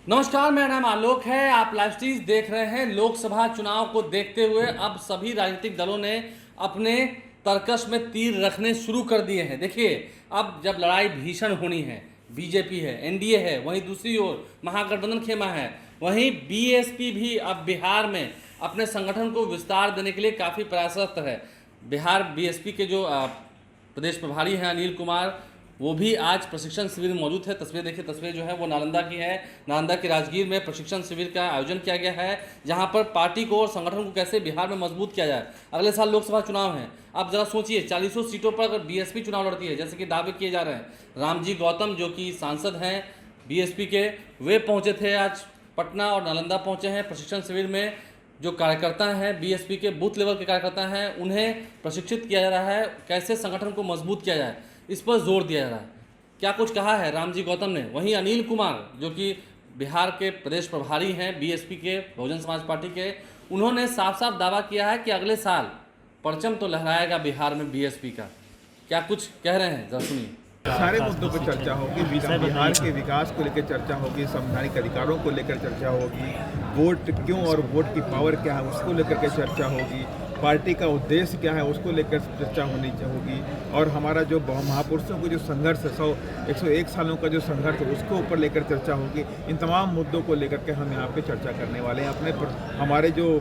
नमस्कार, मेरा नाम आलोक है। आप लाइव स्ट्रीम देख रहे हैं। लोकसभा चुनाव को देखते हुए अब सभी राजनीतिक दलों ने अपने तरकश में तीर रखने शुरू कर दिए हैं। देखिए, अब जब लड़ाई भीषण होनी है, बीजेपी है, एनडीए है, वहीं दूसरी ओर महागठबंधन खेमा है, वहीं बीएसपी भी अब बिहार में अपने संगठन को विस्तार देने के लिए काफ़ी प्रयासरत है। बिहार बीएसपी के जो प्रदेश प्रभारी हैं अनिल कुमार, वो भी आज प्रशिक्षण शिविर में मौजूद है। तस्वीर देखिए, तस्वीर जो है वो नालंदा की है। नालंदा के राजगीर में प्रशिक्षण शिविर का आयोजन किया गया है, जहां पर पार्टी को और संगठन को कैसे बिहार में मजबूत किया जाए। अगले साल लोकसभा चुनाव है। अब जरा सोचिए, 40 सीटों पर अगर बीएसपी चुनाव लड़ती है, जैसे कि दावे किए जा रहे हैं, रामजी गौतम जो कि सांसद हैं बीएसपी के, वे पहुँचे थे आज पटना और नालंदा पहुँचे हैं प्रशिक्षण शिविर में। जो कार्यकर्ता हैं बीएसपी के बूथ लेवल के कार्यकर्ता हैं, उन्हें प्रशिक्षित किया जा रहा है कैसे संगठन को मजबूत किया जाए, इस पर जोर दिया जा रहा है। क्या कुछ कहा है रामजी गौतम ने। वहीं अनिल कुमार जो कि बिहार के प्रदेश प्रभारी हैं बीएसपी के, बहुजन समाज पार्टी के, उन्होंने साफ साफ दावा किया है कि अगले साल परचम तो लहराएगा बिहार में बीएसपी का। क्या कुछ कह रहे हैं, जरा सुनिए। सारे मुद्दों पर चर्चा होगी। बिहार के विकास को लेकर चर्चा होगी, संवैधानिक अधिकारों को लेकर चर्चा होगी, वोट क्यों और वोट की पावर क्या है उसको लेकर के चर्चा होगी, पार्टी का उद्देश्य क्या है उसको लेकर चर्चा होनी होगी, और हमारा जो महापुरुषों को जो संघर्ष है 101 सालों का जो संघर्ष है उसको ऊपर लेकर चर्चा होगी। इन तमाम मुद्दों को लेकर के हम यहाँ पे चर्चा करने वाले हैं। हमारे जो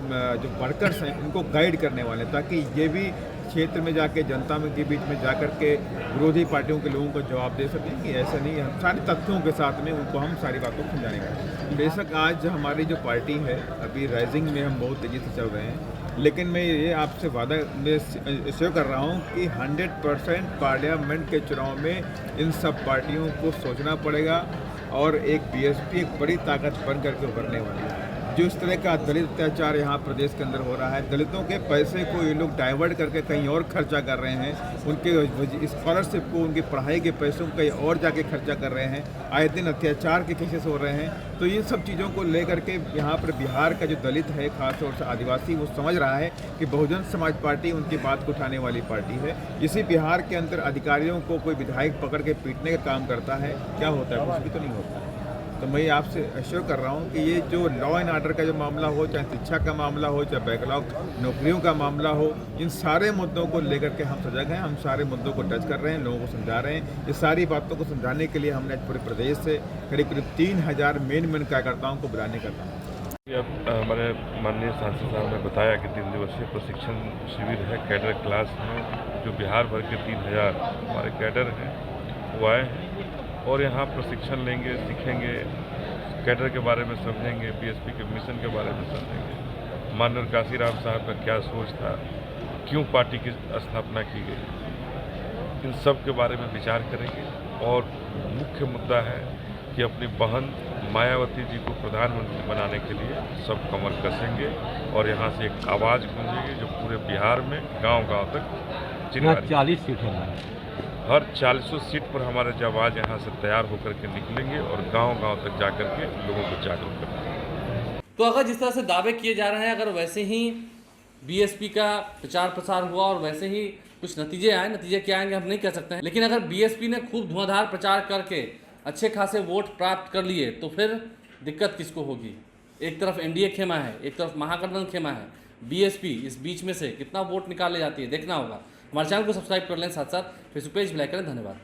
वर्कर्स हैं उनको गाइड करने वाले हैं, ताकि ये भी क्षेत्र में जाके जनता में के बीच में जाकर के विरोधी पार्टियों के लोगों को जवाब दे सकें कि ऐसा नहीं है। सारे तथ्यों के साथ में उनको हम सारी बातों को समझाने का। बेशक आज हमारी जो पार्टी है अभी राइजिंग में हम बहुत तेज़ी से चल रहे हैं, लेकिन मैं ये आपसे वादा इससे कर रहा हूँ कि 100% पार्लियामेंट के चुनाव में इन सब पार्टियों को सोचना पड़ेगा और एक बीएसपी एक बड़ी ताकत बन करके उभरने वाली है। जो इस तरह का दलित अत्याचार यहाँ प्रदेश के अंदर हो रहा है, दलितों के पैसे को ये लोग डाइवर्ट करके कहीं और खर्चा कर रहे हैं, उनके स्कॉलरशिप को, उनकी पढ़ाई के पैसों को कहीं और जाके खर्चा कर रहे हैं, आए दिन अत्याचार के केसेस हो रहे हैं। तो इन सब चीज़ों को लेकर के यहाँ पर बिहार का जो दलित है, खासतौर से आदिवासी, वो समझ रहा है कि बहुजन समाज पार्टी उनकी बात को उठाने वाली पार्टी है। इसी बिहार के अंदर अधिकारियों को कोई विधायक पकड़ के पीटने का काम करता है, क्या होता है, कुछ भी तो नहीं होता। तो मैं आपसे एश्योर कर रहा हूँ कि ये जो लॉ एंड ऑर्डर का जो मामला हो, चाहे शिक्षा का मामला हो, चाहे बैकलॉग नौकरियों का मामला हो, इन सारे मुद्दों को लेकर के हम सजग हैं। हम सारे मुद्दों को टच कर रहे हैं, लोगों को समझा रहे हैं। ये सारी बातों को समझाने के लिए हमने आज पूरे प्रदेश से करीब 3000 मेन कार्यकर्ताओं को बुलाने का काम। अब हमारे माननीय सांसद साहब ने बताया कि 3 दिवसीय प्रशिक्षण शिविर है कैडर क्लास में, जो बिहार भर के 3000 हमारे कैडर हैं वो आए हैं और यहाँ प्रशिक्षण लेंगे, सीखेंगे, कैडर के बारे में समझेंगे, बीएसपी के मिशन के बारे में समझेंगे, माननीय काशीराम साहब का क्या सोच था, क्यों पार्टी की स्थापना की गई, इन सब के बारे में विचार करेंगे। और मुख्य मुद्दा है कि अपनी बहन मायावती जी को प्रधानमंत्री बनाने के लिए सब कमर कसेंगे और यहाँ से एक आवाज़ गूंजेगी जो पूरे बिहार में गांव-गांव तक चिल्लाएगी। 40 सीटें हैं, हर 40 सीट पर हमारे जवान यहाँ से तैयार होकर के निकलेंगे और गांव-गांव तक जाकर के लोगों को जागरूक करेंगे। तो अगर जिस तरह से दावे किए जा रहे हैं, अगर वैसे ही बीएसपी का प्रचार प्रसार हुआ और वैसे ही कुछ नतीजे आए, नतीजे क्या आएंगे हम नहीं कह सकते हैं, लेकिन अगर बीएसपी ने खूब धुआंधार प्रचार करके अच्छे खासे वोट प्राप्त कर लिए तो फिर दिक्कत किसको होगी। एक तरफ एनडीए खेमा है, एक तरफ महागठबंधन खेमा है, बीएसपी इस बीच में से कितना वोट निकाल ले जाती है, देखना होगा। हमारे चैनल को सब्सक्राइब कर लें, साथ साथ फेसबुक पेज भी लाइक करें। धन्यवाद।